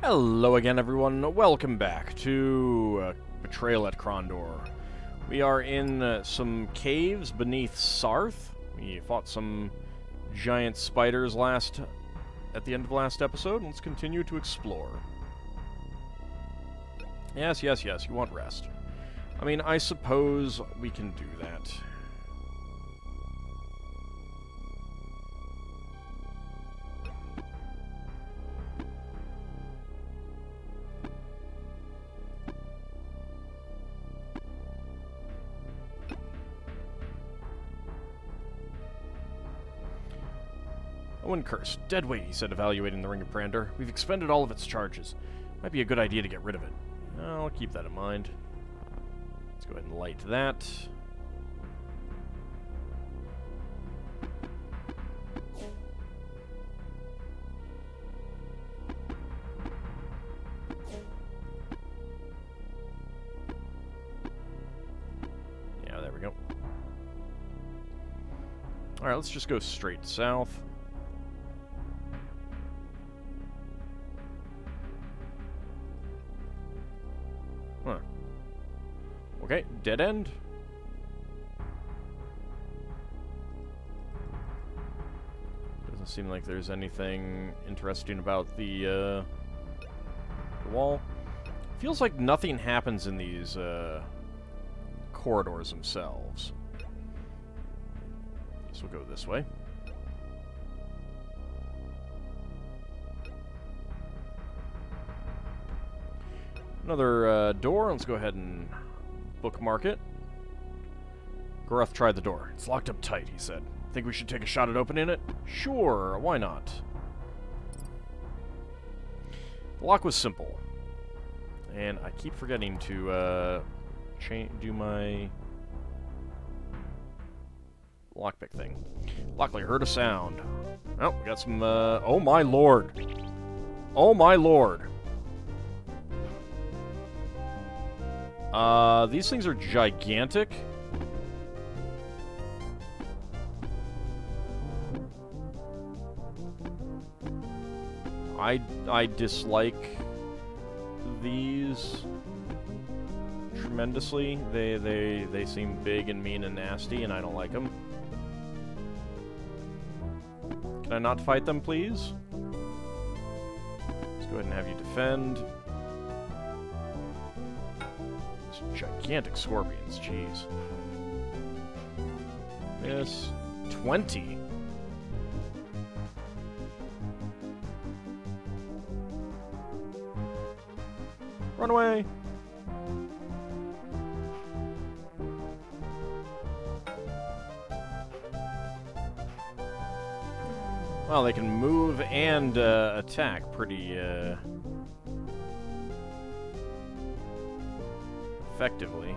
Hello again, everyone. Welcome back to Betrayal at Krondor. We are in some caves beneath Sarth. We fought some giant spiders at the end of last episode. Let's continue to explore. Yes, you want rest. I mean, I suppose we can do that. Owen cursed. Dead weight, he said, evaluating the Ring of Brander. We've expended all of its charges. Might be a good idea to get rid of it. I'll keep that in mind. Let's go ahead and light that. Yeah, there we go. Alright, let's just go straight south. Huh. Okay, dead end. Doesn't seem like there's anything interesting about the wall. Feels like nothing happens in these corridors themselves. So we'll go this way. Another door. Let's go ahead and bookmark it. Goroth tried the door. It's locked up tight, he said. Think we should take a shot at opening it? Sure, why not? The lock was simple. And I keep forgetting to do my lockpick thing. Luckily, I heard a sound. Oh, we got some, oh my lord. Oh my lord. These things are gigantic. I dislike these tremendously. They seem big and mean and nasty, and I don't like them. Can I not fight them, please? Let's go ahead and have you defend. Gigantic scorpions, jeez. This 20. Run away. Well, they can move and attack pretty effectively.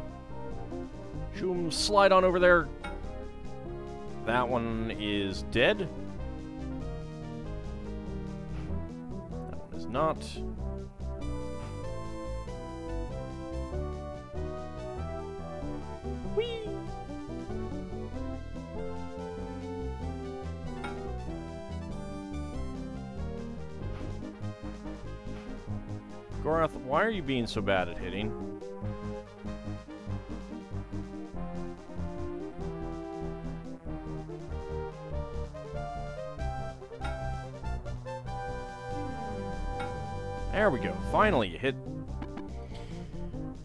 Shoom, slide on over there. That one is dead. That one is not. Whee! Goroth, why are you being so bad at hitting? There we go. Finally, you hit.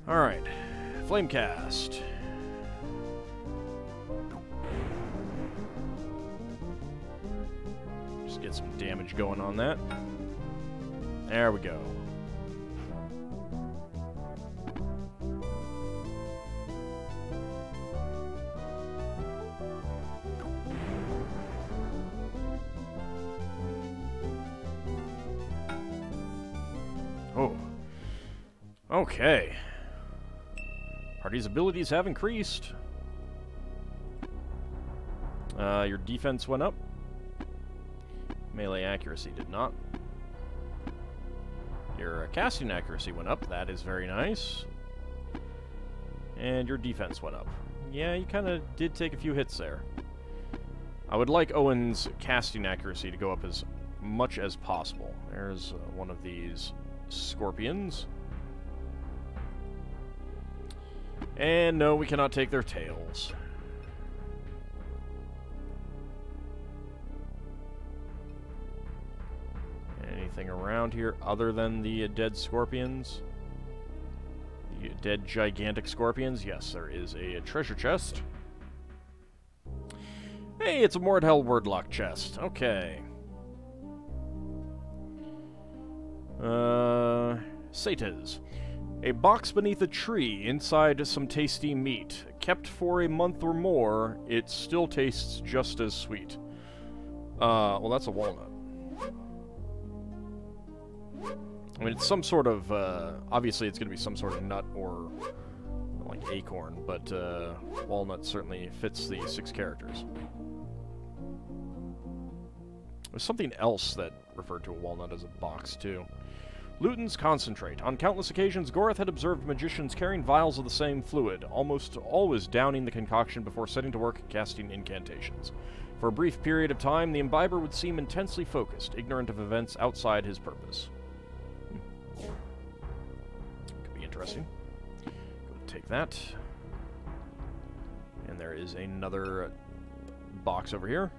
Alright. Flamecast. Just get some damage going on that. There we go. Oh. Okay. Party's abilities have increased. Your defense went up. Melee accuracy did not. Your casting accuracy went up. That is very nice. And your defense went up. Yeah, you kind of did take a few hits there. I would like Owen's casting accuracy to go up as much as possible. There's one of these scorpions. And no, we cannot take their tails. Anything around here other than the dead scorpions? The dead gigantic scorpions? Yes, there is a treasure chest. Hey, it's a Mordhell wordlock chest. Okay. Satas. A box beneath a tree inside some tasty meat. Kept for a month or more, it still tastes just as sweet. Well, that's a walnut. I mean, it's some sort of, obviously it's going to be some sort of nut or, like, acorn, but, walnut certainly fits the 6 characters. There's something else that referred to a walnut as a box, too. Luton's Concentrate. On countless occasions, Gorath had observed magicians carrying vials of the same fluid, almost always downing the concoction before setting to work casting incantations. For a brief period of time, the imbiber would seem intensely focused, ignorant of events outside his purpose. Could be interesting. Go take that. And there is another box over here.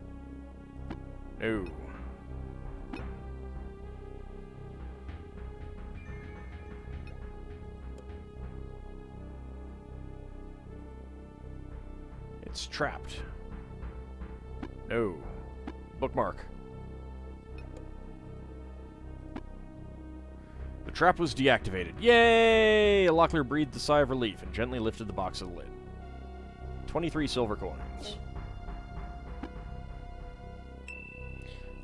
No. It's trapped. No. Bookmark. The trap was deactivated. Yay! Locklear breathed a sigh of relief and gently lifted the box of the lid. 23 silver coins.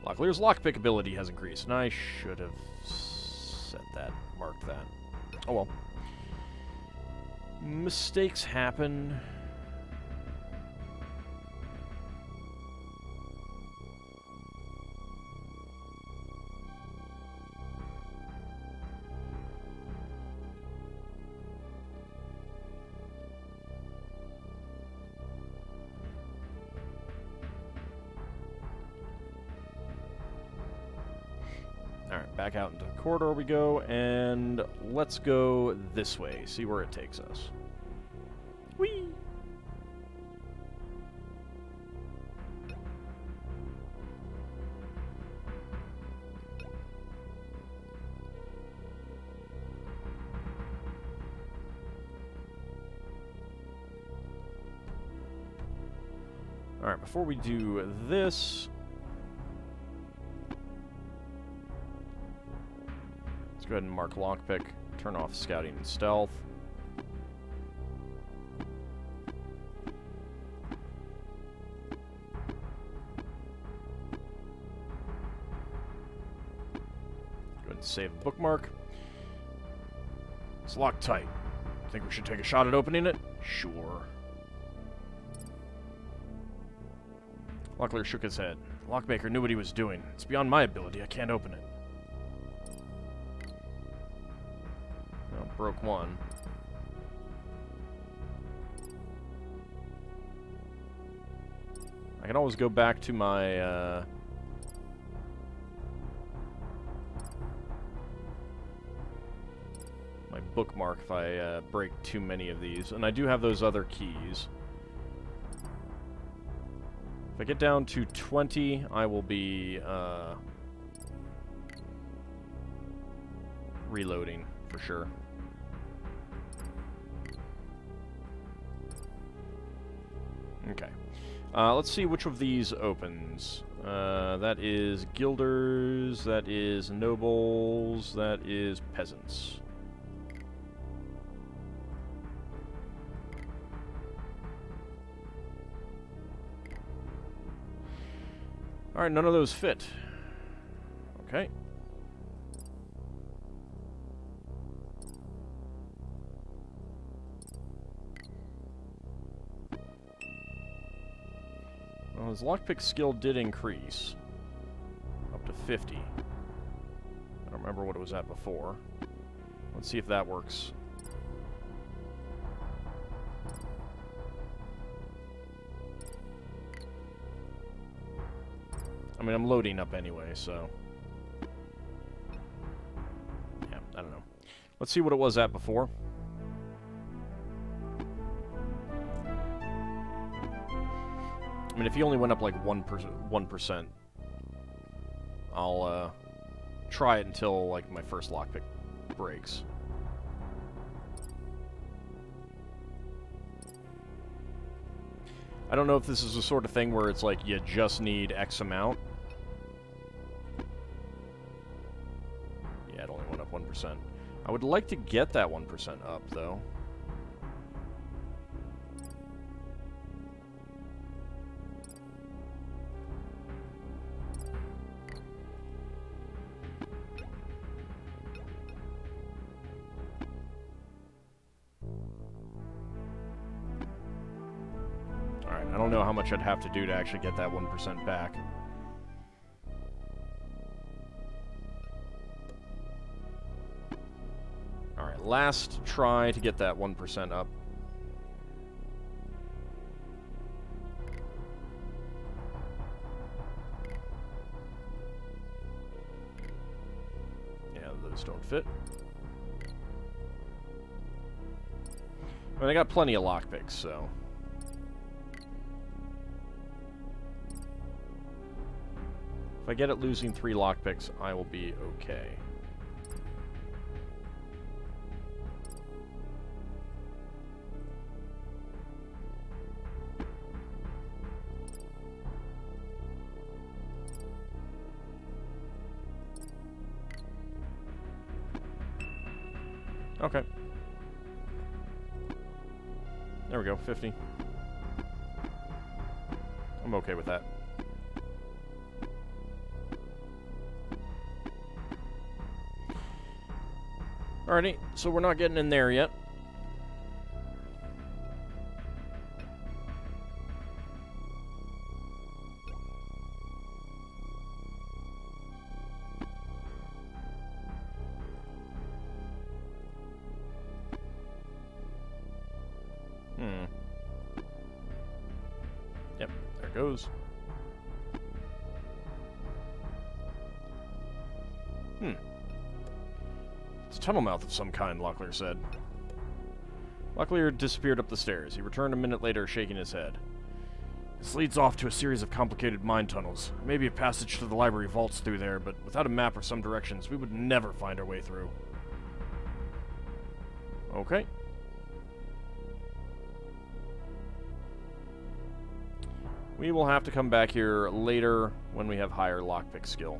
Locklear's lockpick ability has increased, and I should have said that, marked that. Oh well. Mistakes happen. Alright, back out into the corridor we go, and let's go this way, see where it takes us. Whee! Alright, before we do this, let's go ahead and mark lockpick, turn off scouting and stealth. Go ahead and save the bookmark. It's locked tight. Think we should take a shot at opening it? Sure. Locklear shook his head. Lockmaker knew what he was doing. It's beyond my ability. I can't open it. Well, broke one. I can always go back to my, my bookmark if I, break too many of these. And I do have those other keys. If I get down to 20, I will be, reloading, for sure. Okay. Let's see which of these opens. That is guilders, that is nobles, that is peasants. Alright, none of those fit. Okay. Well, his lockpick skill did increase. Up to 50. I don't remember what it was at before. Let's see if that works. I mean, I'm loading up anyway, so... Yeah, I don't Let's see what it was at before. I mean, if he only went up like 1%, I'll try it until like my first lockpick breaks. I don't know if this is the sort of thing where it's like you just need X amount. Yeah, it only went up 1%. I would like to get that 1% up, though. Alright, I don't know how much I'd have to do to actually get that 1% back. Alright, last try to get that 1% up. Yeah, those don't fit. I mean, I got plenty of lockpicks, so... If I get it losing 3 lockpicks, I will be okay. Okay. There we go, 50. I'm okay with that. Alrighty, so we're not getting in there yet. Yep, there it goes. It's a tunnel mouth of some kind, Locklear said. Locklear disappeared up the stairs. He returned a minute later, shaking his head. This leads off to a series of complicated mine tunnels. Maybe a passage to the library vaults through there, but without a map or some directions, we would never find our way through. Okay. We will have to come back here later when we have higher lockpick skill.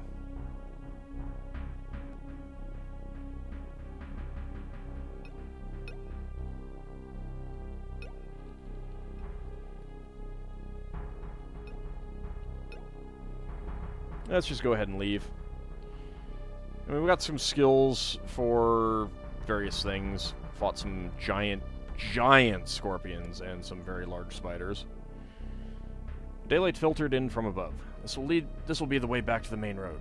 Let's just go ahead and leave. I mean, we got some skills for various things. Fought some giant scorpions and some very large spiders. Daylight filtered in from above. This will be the way back to the main road,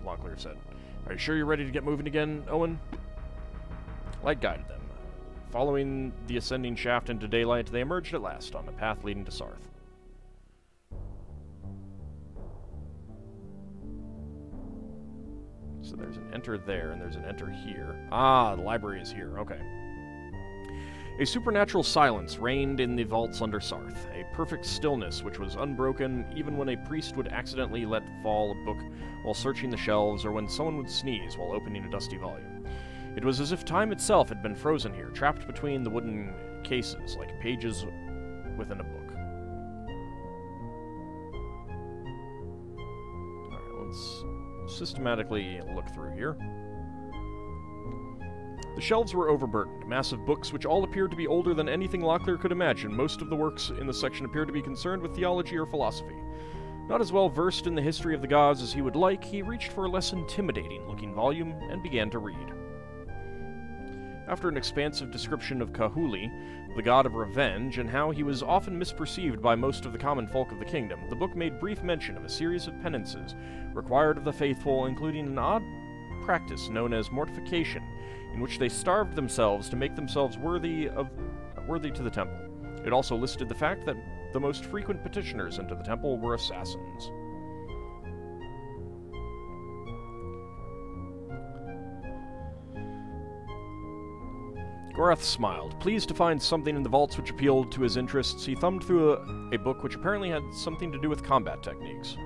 Locklear said. Are you sure you're ready to get moving again, Owen? Light guided them. Following the ascending shaft into daylight, they emerged at last on the path leading to Sarth. So there's an enter there, and there's an enter here. Ah, the library is here. Okay. A supernatural silence reigned in the vaults under Sarth, a perfect stillness which was unbroken even when a priest would accidentally let fall a book while searching the shelves, or when someone would sneeze while opening a dusty volume. It was as if time itself had been frozen here, trapped between the wooden cases, like pages within a book. Alright, let's systematically look through here. The shelves were overburdened, massive books which all appeared to be older than anything Locklear could imagine. Most of the works in the section appeared to be concerned with theology or philosophy. Not as well versed in the history of the gods as he would like, he reached for a less intimidating-looking volume and began to read. After an expansive description of Kahuli, the god of revenge, and how he was often misperceived by most of the common folk of the kingdom, the book made brief mention of a series of penances required of the faithful, including an odd practice known as mortification, in which they starved themselves to make themselves worthy to the temple. It also listed the fact that the most frequent petitioners into the temple were assassins. Gorath smiled. Pleased to find something in the vaults which appealed to his interests, he thumbed through a book which apparently had something to do with combat techniques.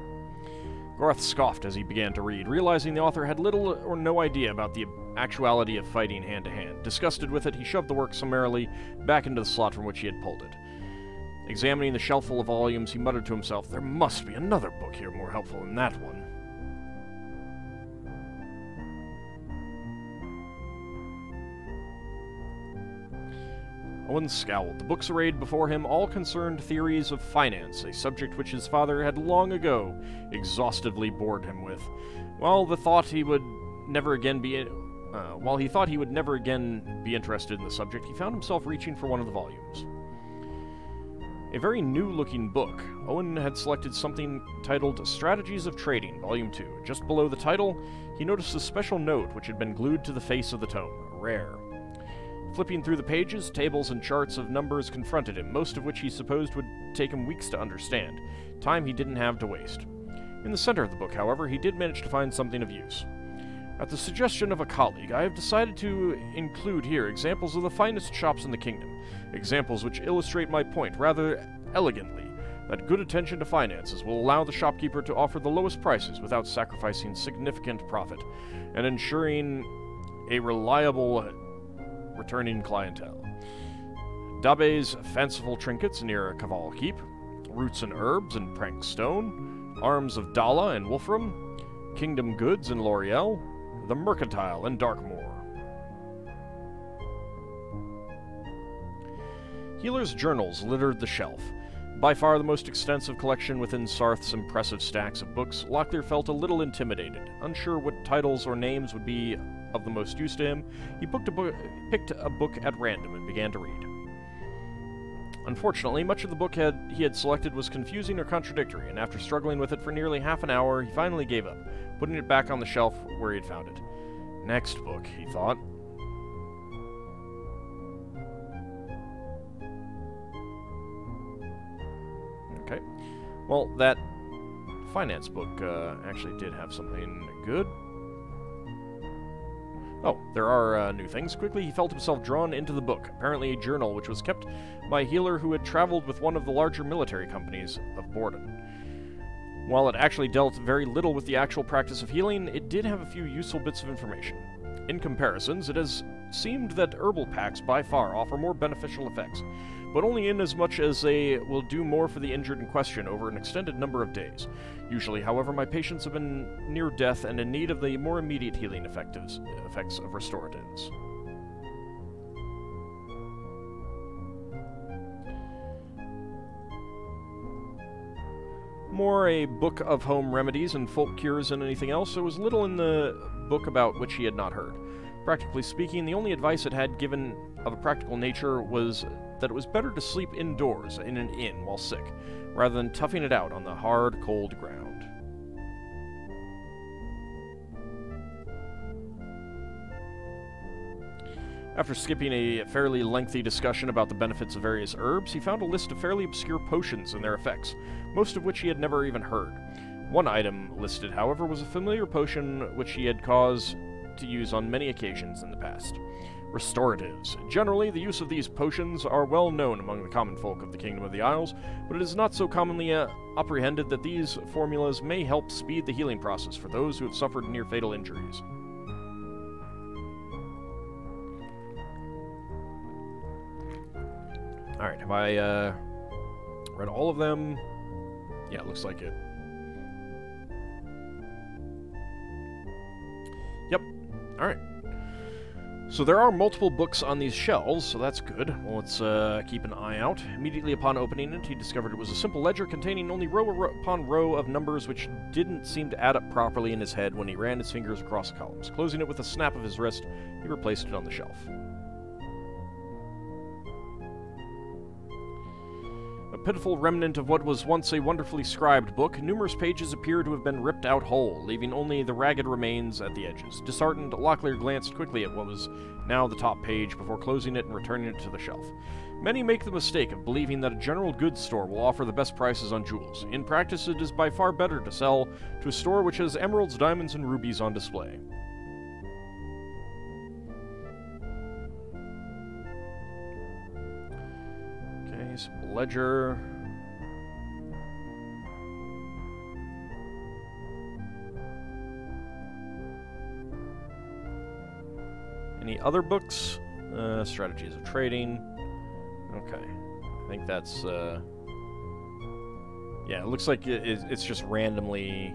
Gorath scoffed as he began to read, realizing the author had little or no idea about the actuality of fighting hand-to-hand. Disgusted with it, he shoved the work summarily back into the slot from which he had pulled it. Examining the shelf full of volumes, he muttered to himself, "There must be another book here more helpful than that one." Owen scowled. The books arrayed before him all concerned theories of finance, a subject which his father had long ago exhaustively bored him with. While he thought he would never again be interested in the subject, he found himself reaching for one of the volumes. A very new-looking book. Owen had selected something titled Strategies of Trading, Volume 2. Just below the title, he noticed a special note which had been glued to the face of the tome, rare. Flipping through the pages, tables and charts of numbers confronted him, most of which he supposed would take him weeks to understand, time he didn't have to waste. In the center of the book, however, he did manage to find something of use. At the suggestion of a colleague, I have decided to include here examples of the finest shops in the kingdom, examples which illustrate my point rather elegantly, that good attention to finances will allow the shopkeeper to offer the lowest prices without sacrificing significant profit, and ensuring a reliable returning clientele. Dabe's fanciful trinkets near Caval Keep, roots and herbs in Prank Stone, arms of Dala and Wolfram, kingdom goods in L'Oreal, the Mercantile in Darkmoor. Healer's journals littered the shelf. By far the most extensive collection within Sarth's impressive stacks of books, Locklear felt a little intimidated. Unsure what titles or names would be of the most use to him, he picked a book at random and began to read. Unfortunately, much of the book he had selected was confusing or contradictory, and after struggling with it for nearly half an hour, he finally gave up, putting it back on the shelf where he had found it. Next book, he thought. Okay. Well, that finance book actually did have something good. Oh, there are new things. Quickly, he felt himself drawn into the book, apparently a journal which was kept by a healer who had traveled with one of the larger military companies of Borden. While it actually dealt very little with the actual practice of healing, it did have a few useful bits of information. In comparisons, it has seemed that herbal packs by far offer more beneficial effects, but only in as much as they will do more for the injured in question over an extended number of days. Usually, however, my patients have been near death and in need of the more immediate healing effects of restoratives. More a book of home remedies and folk cures than anything else, there was little in the book about which he had not heard. Practically speaking, the only advice it had given of a practical nature was that it was better to sleep indoors in an inn while sick, rather than toughing it out on the hard, cold ground. After skipping a fairly lengthy discussion about the benefits of various herbs, he found a list of fairly obscure potions and their effects, most of which he had never even heard. One item listed, however, was a familiar potion which he had caused to use on many occasions in the past. Restoratives. Generally, the use of these potions are well known among the common folk of the Kingdom of the Isles, but it is not so commonly apprehended that these formulas may help speed the healing process for those who have suffered near-fatal injuries. Alright, have I read all of them? Yeah, it looks like it. Yep. Alright. So there are multiple books on these shelves, so that's good. Well, let's keep an eye out. Immediately upon opening it, he discovered it was a simple ledger containing only row upon row of numbers which didn't seem to add up properly in his head when he ran his fingers across the columns. Closing it with a snap of his wrist, he replaced it on the shelf. A pitiful remnant of what was once a wonderfully scribed book, numerous pages appear to have been ripped out whole, leaving only the ragged remains at the edges. Disheartened, Locklear glanced quickly at what was now the top page before closing it and returning it to the shelf. Many make the mistake of believing that a general goods store will offer the best prices on jewels. In practice, it is by far better to sell to a store which has emeralds, diamonds, and rubies on display. Municipal ledger. Any other books? Strategies of trading. Okay. I think that's, yeah, it looks like it's just randomly...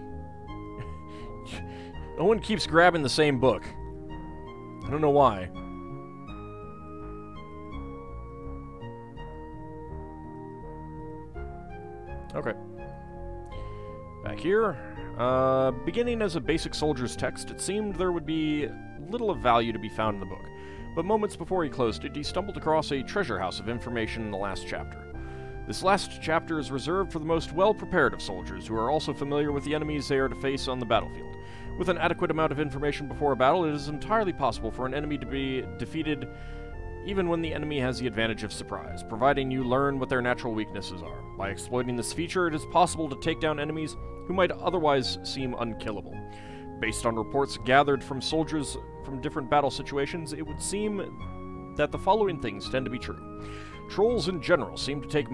No one keeps grabbing the same book. I don't know why. Okay. Back here. Beginning as a basic soldier's text, it seemed there would be little of value to be found in the book. But moments before he closed it, he stumbled across a treasure house of information in the last chapter. This last chapter is reserved for the most well-prepared of soldiers, who are also familiar with the enemies they are to face on the battlefield. With an adequate amount of information before a battle, it is entirely possible for an enemy to be defeated even when the enemy has the advantage of surprise, providing you learn what their natural weaknesses are. By exploiting this feature, it is possible to take down enemies who might otherwise seem unkillable. Based on reports gathered from soldiers from different battle situations, it would seem that the following things tend to be true. Trolls in general seem to take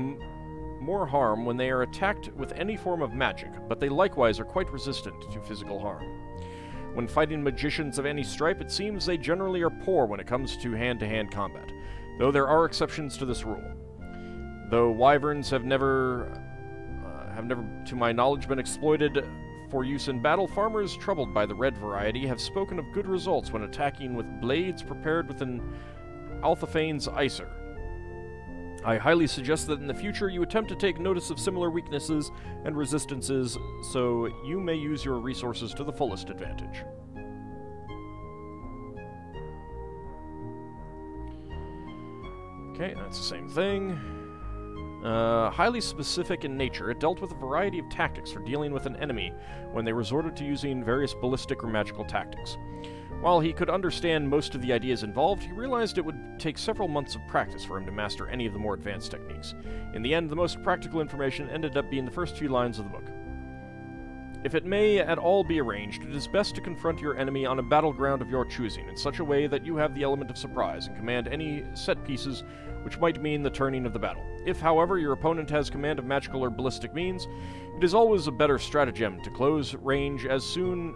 more harm when they are attacked with any form of magic, but they likewise are quite resistant to physical harm. When fighting magicians of any stripe, it seems they generally are poor when it comes to hand-to-hand combat, though there are exceptions to this rule. Though wyverns have never, to my knowledge, been exploited for use in battle, farmers troubled by the red variety have spoken of good results when attacking with blades prepared with an Althaphane's Icer. I highly suggest that in the future you attempt to take notice of similar weaknesses and resistances so you may use your resources to the fullest advantage. Okay, that's the same thing. Highly specific in nature, it dealt with a variety of tactics for dealing with an enemy when they resorted to using various ballistic or magical tactics. While he could understand most of the ideas involved, he realized it would take several months of practice for him to master any of the more advanced techniques. In the end, the most practical information ended up being the first few lines of the book. If it may at all be arranged, it is best to confront your enemy on a battleground of your choosing in such a way that you have the element of surprise and command any set pieces which might mean the turning of the battle. If, however, your opponent has command of magical or ballistic means, it is always a better stratagem to close range as soon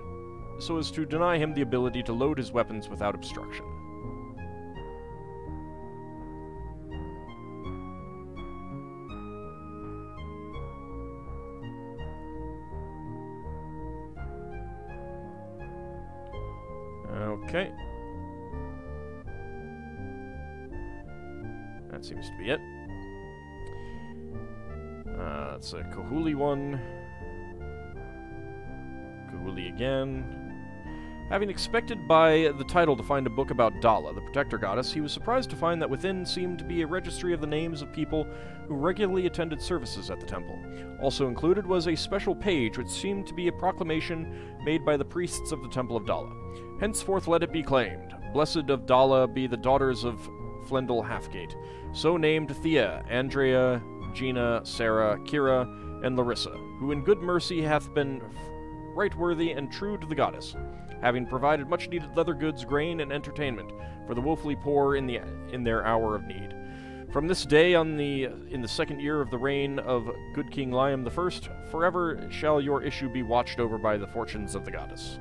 so as to deny him the ability to load his weapons without obstruction. Okay. That seems to be it. That's a Kahuli one. Kahuli again. Having expected by the title to find a book about Dala, the protector goddess, he was surprised to find that within seemed to be a registry of the names of people who regularly attended services at the temple. Also included was a special page which seemed to be a proclamation made by the priests of the Temple of Dala. Henceforth let it be claimed, blessed of Dala be the daughters of Flendel Halfgate, so named Thea, Andrea, Gina, Sarah, Kira, and Larissa, who in good mercy hath been right worthy and true to the goddess, having provided much-needed leather goods, grain, and entertainment for the woefully poor in their hour of need. From this day in the second year of the reign of good King Liam I, forever shall your issue be watched over by the fortunes of the goddess.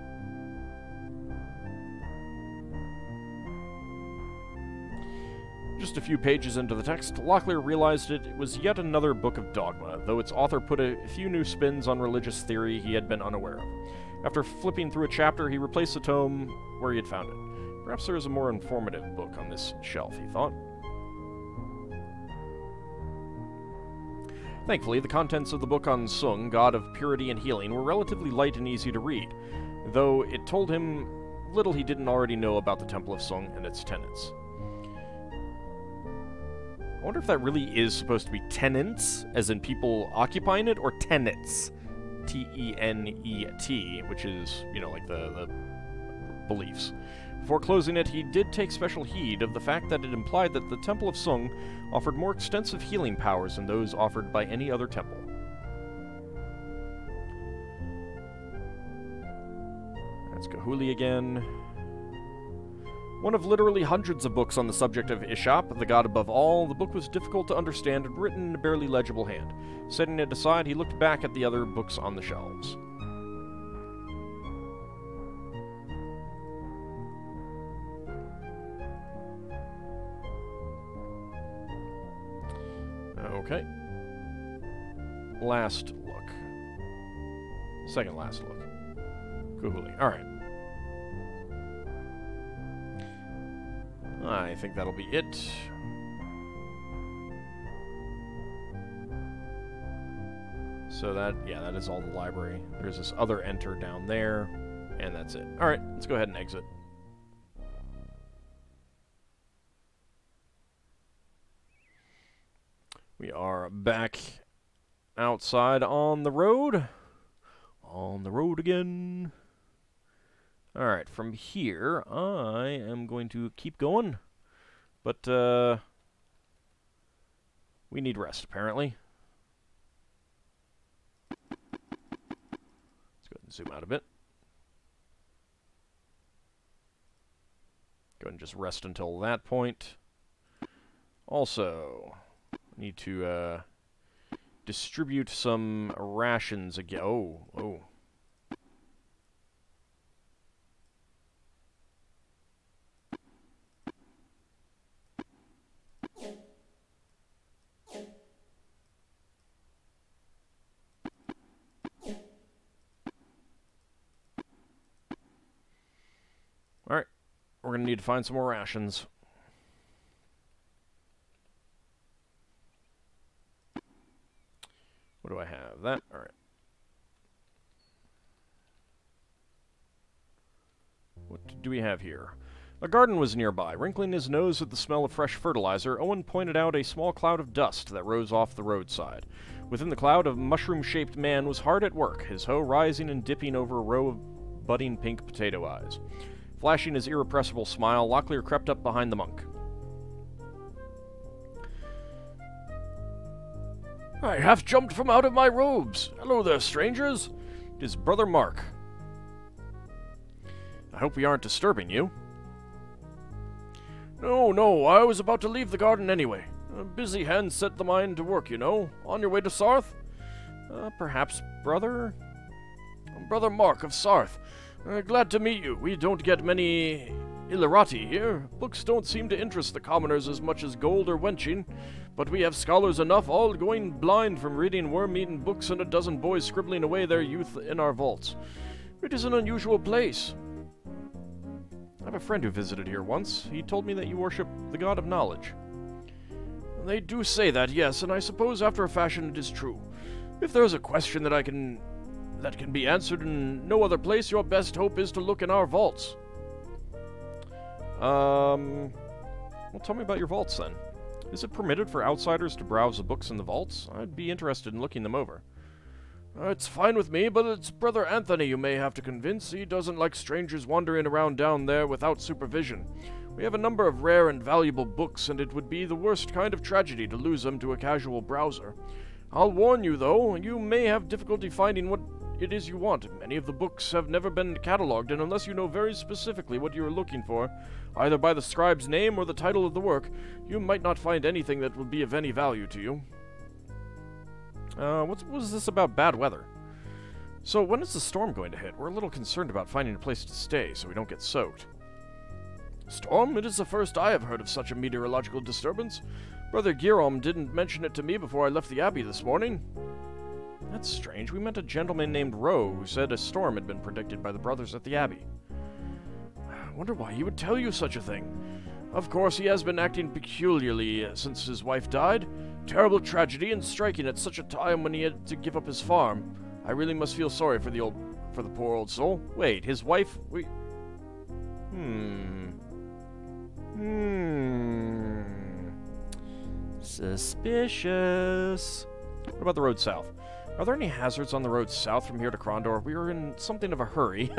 Just a few pages into the text, Locklear realized it was yet another book of dogma, though its author put a few new spins on religious theory he had been unaware of. After flipping through a chapter, he replaced the tome where he had found it. Perhaps there is a more informative book on this shelf, he thought. Thankfully, the contents of the book on Sung, god of purity and healing, were relatively light and easy to read, though it told him little he didn't already know about the Temple of Sung and its tenets. I wonder if that really is supposed to be tenants, as in people occupying it, or tenets. T-E-N-E-T, which is, you know, like the beliefs. Before closing it, he did take special heed of the fact that it implied that the Temple of Sung offered more extensive healing powers than those offered by any other temple. That's Kahuli again. One of literally hundreds of books on the subject of Ishap, the god above all, the book was difficult to understand and written in a barely legible hand. Setting it aside, he looked back at the other books on the shelves. Okay. Last look. Second last look. Kahuli. Alright. I think that'll be it. So that, yeah, that is all the library. There's this other enter down there, and that's it. Alright, let's go ahead and exit. We are back outside on the road. On the road again. Alright, from here, I am going to keep going. But, we need rest, apparently. Let's go ahead and zoom out a bit. Go ahead and just rest until that point. Also, need to, distribute some rations again. Oh. Alright, we're going to need to find some more rations. What do I have? That? Alright. What do we have here? A garden was nearby. Wrinkling his nose at the smell of fresh fertilizer, Owen pointed out a small cloud of dust that rose off the roadside. Within the cloud, a mushroom-shaped man was hard at work, his hoe rising and dipping over a row of budding pink potato eyes. Flashing his irrepressible smile, Locklear crept up behind the monk. I half jumped from out of my robes. Hello there, strangers. It is Brother Mark. I hope we aren't disturbing you. No, I was about to leave the garden anyway. A busy hand set the mind to work, you know. On your way to Sarth? Perhaps, brother? Brother Mark of Sarth. Glad to meet you. We don't get many Illerati here. Books don't seem to interest the commoners as much as gold or wenching, but we have scholars enough, all going blind from reading worm-eaten books and a dozen boys scribbling away their youth in our vaults. It is an unusual place. I have a friend who visited here once. He told me that you worship the god of knowledge. They do say that, yes, and I suppose after a fashion it is true. If there is a question that can be answered in no other place, your best hope is to look in our vaults. Well, tell me about your vaults, then. Is it permitted for outsiders to browse the books in the vaults? I'd be interested in looking them over. It's fine with me, but it's Brother Anthony you may have to convince. He doesn't like strangers wandering around down there without supervision. We have a number of rare and valuable books, and it would be the worst kind of tragedy to lose them to a casual browser. I'll warn you, though, you may have difficulty finding what it is you want. Many of the books have never been catalogued, and unless you know very specifically what you are looking for, either by the scribe's name or the title of the work, you might not find anything that will be of any value to you. What was this about bad weather? So, when is the storm going to hit? We're a little concerned about finding a place to stay so we don't get soaked. Storm? It is the first I have heard of such a meteorological disturbance. Brother Guillaume didn't mention it to me before I left the Abbey this morning. That's strange. We met a gentleman named Rowe who said a storm had been predicted by the brothers at the Abbey. I wonder why he would tell you such a thing. Of course, he has been acting peculiarly since his wife died. Terrible tragedy, and striking at such a time when he had to give up his farm. I really must feel sorry for the poor old soul. Wait, his wife... Suspicious. What about the road south? Are there any hazards on the road south from here to Krondor? We are in something of a hurry.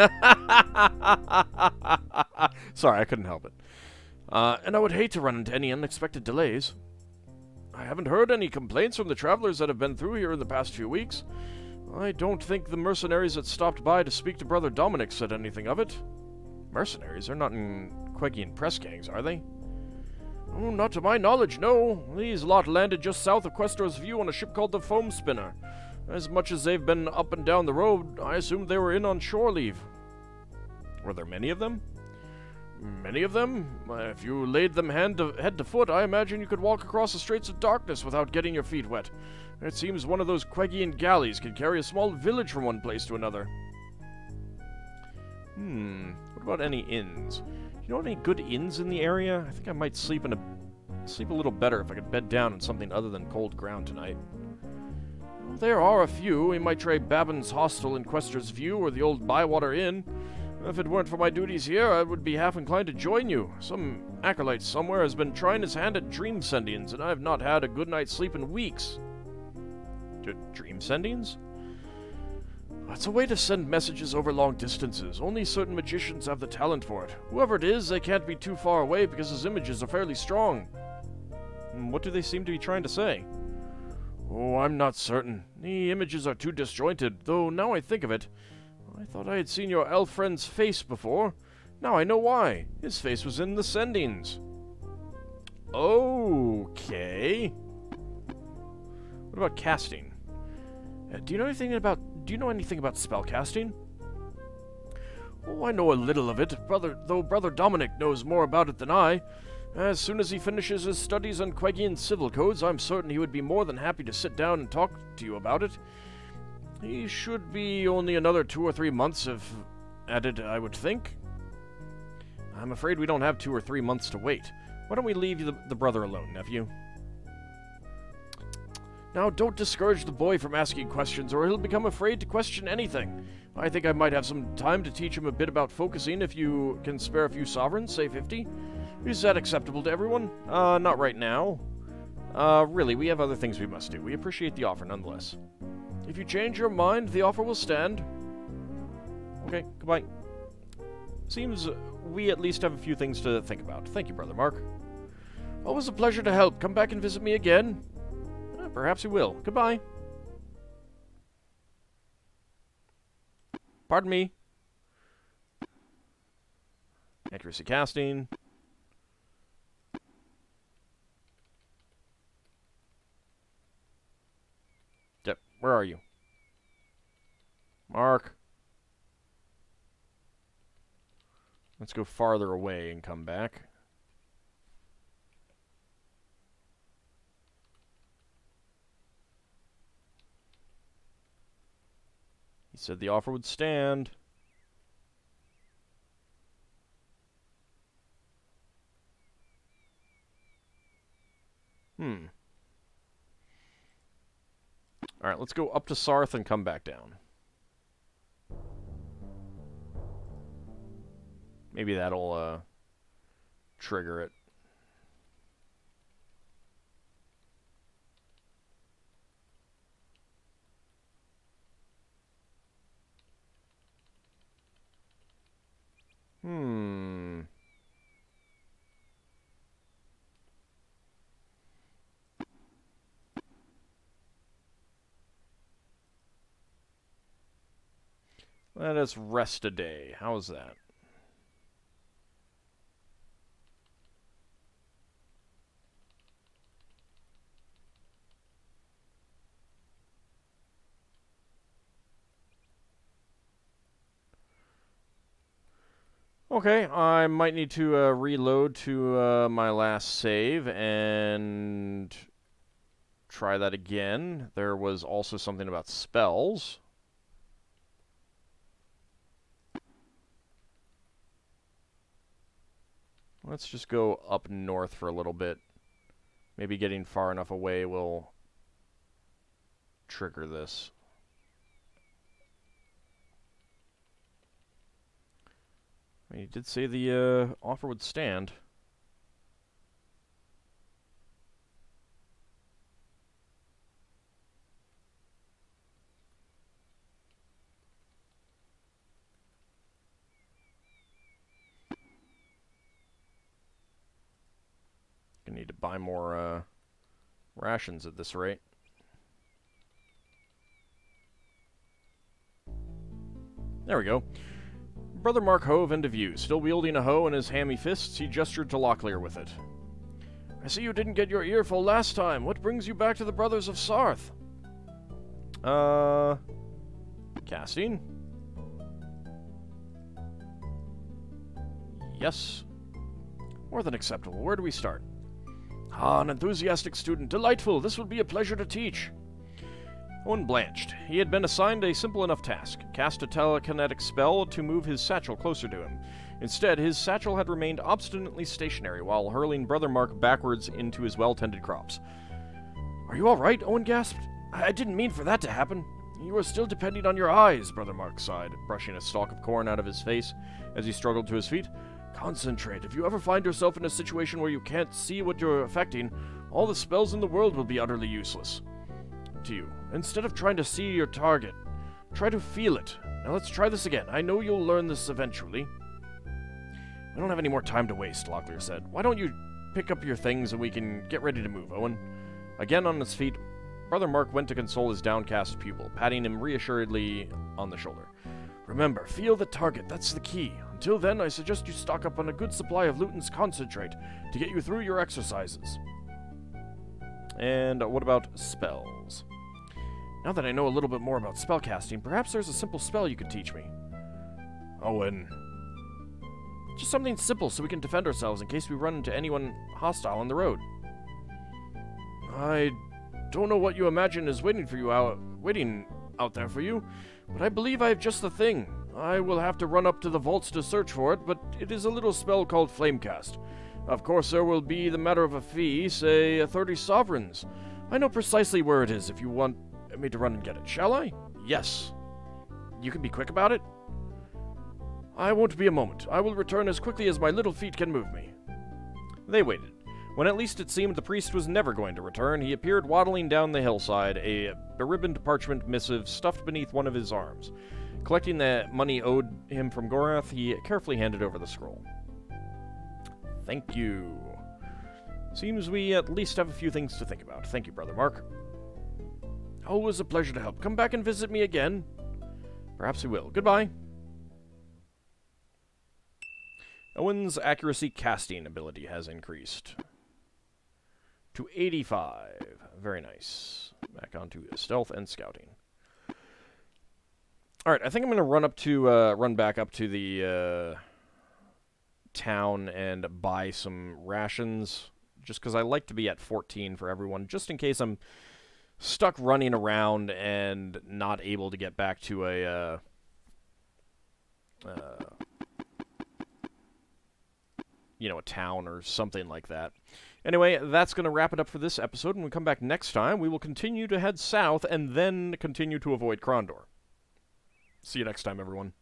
Sorry, I couldn't help it. And I would hate to run into any unexpected delays. I haven't heard any complaints from the travelers that have been through here in the past few weeks. I don't think the mercenaries that stopped by to speak to Brother Dominic said anything of it. Mercenaries? They're not in Quegian press gangs, are they? Oh, not to my knowledge, no. These lot landed just south of Questor's View on a ship called the Foam Spinner. As much as they've been up and down the road, I assumed they were in on shore leave. Were there many of them? Many of them? If you laid them head to foot, I imagine you could walk across the Straits of Darkness without getting your feet wet. It seems one of those Quegian galleys can carry a small village from one place to another. What about any inns? You know any good inns in the area? I think I might sleep a little better if I could bed down in something other than cold ground tonight. Well, there are a few. We might try Babin's Hostel in Questor's View or the old Bywater Inn. If it weren't for my duties here, I would be half inclined to join you. Some acolyte somewhere has been trying his hand at dream sendings, and I have not had a good night's sleep in weeks. Dream sendings? It's a way to send messages over long distances. Only certain magicians have the talent for it. Whoever it is, they can't be too far away because his images are fairly strong. What do they seem to be trying to say? Oh, I'm not certain. The images are too disjointed, though now I think of it, I thought I had seen your elf friend's face before. Now I know why. His face was in the sendings. Okay. What about casting? Do you know anything about spellcasting? Oh, I know a little of it, though Brother Dominic knows more about it than I. As soon as he finishes his studies on Quegian civil codes, I'm certain he would be more than happy to sit down and talk to you about it. He should be only another 2 or 3 months at it, I would think. I'm afraid we don't have 2 or 3 months to wait. Why don't we leave the brother alone, nephew? Now, don't discourage the boy from asking questions, or he'll become afraid to question anything. I think I might have some time to teach him a bit about focusing if you can spare a few sovereigns, say 50. Is that acceptable to everyone? Not right now. Really, we have other things we must do. We appreciate the offer nonetheless. If you change your mind, the offer will stand. Okay, goodbye. Seems we at least have a few things to think about. Thank you, Brother Mark. Always a pleasure to help. Come back and visit me again. Perhaps you will. Goodbye. Pardon me. Accuracy casting. Yep. Where are you? Mark. Let's go farther away and come back. He said the offer would stand. Alright, let's go up to Sarth and come back down. Maybe that'll, trigger it. Let us rest a day. How's that? Okay, I might need to reload to my last save and try that again. There was also something about spells. Let's just go up north for a little bit. Maybe getting far enough away will trigger this. I mean, he did say the offer would stand. Gonna need to buy more rations at this rate. There we go. Brother Mark hove into view. Still wielding a hoe in his hammy fists, he gestured to Locklear with it. I see you didn't get your earful last time. What brings you back to the Brothers of Sarth? Casting? Yes. More than acceptable. Where do we start? Ah, an enthusiastic student. Delightful. This will be a pleasure to teach. Owen blanched. He had been assigned a simple enough task. Cast a telekinetic spell to move his satchel closer to him. Instead, his satchel had remained obstinately stationary while hurling Brother Mark backwards into his well-tended crops. Are you all right? Owen gasped. I didn't mean for that to happen. You are still depending on your eyes, Brother Mark sighed, brushing a stalk of corn out of his face as he struggled to his feet. Concentrate. If you ever find yourself in a situation where you can't see what you're affecting, all the spells in the world will be utterly useless to you. Instead of trying to see your target, try to feel it. Now let's try this again. I know you'll learn this eventually. We don't have any more time to waste, Locklear said. Why don't you pick up your things and we can get ready to move, Owen? Again on his feet, Brother Mark went to console his downcast pupil, patting him reassuredly on the shoulder. Remember, feel the target. That's the key. Until then, I suggest you stock up on a good supply of Luton's concentrate to get you through your exercises. And what about spells? Now that I know a little bit more about spellcasting, perhaps there's a simple spell you could teach me. Owen. Just something simple so we can defend ourselves in case we run into anyone hostile on the road. I don't know what you imagine is waiting out there for you, but I believe I have just the thing. I will have to run up to the vaults to search for it, but it is a little spell called Flamecast. Of course, there will be the matter of a fee, say 30 sovereigns. I know precisely where it is if you want me to run and get it. Shall I? Yes. You can be quick about it? I won't be a moment. I will return as quickly as my little feet can move me. They waited. When at least it seemed the priest was never going to return, he appeared waddling down the hillside, a beribboned parchment missive stuffed beneath one of his arms. Collecting the money owed him from Gorath, he carefully handed over the scroll. Thank you. Seems we at least have a few things to think about. Thank you, Brother Mark. Always a pleasure to help. Come back and visit me again. Perhaps we will. Goodbye. Owen's accuracy casting ability has increased to 85. Very nice. Back onto stealth and scouting. All right, I think I'm going to run back up to the town and buy some rations, just because I like to be at 14 for everyone, just in case I'm stuck running around and not able to get back to a town or something like that. Anyway, that's going to wrap it up for this episode. When we come back next time, we will continue to head south and then continue to avoid Krondor. See you next time, everyone.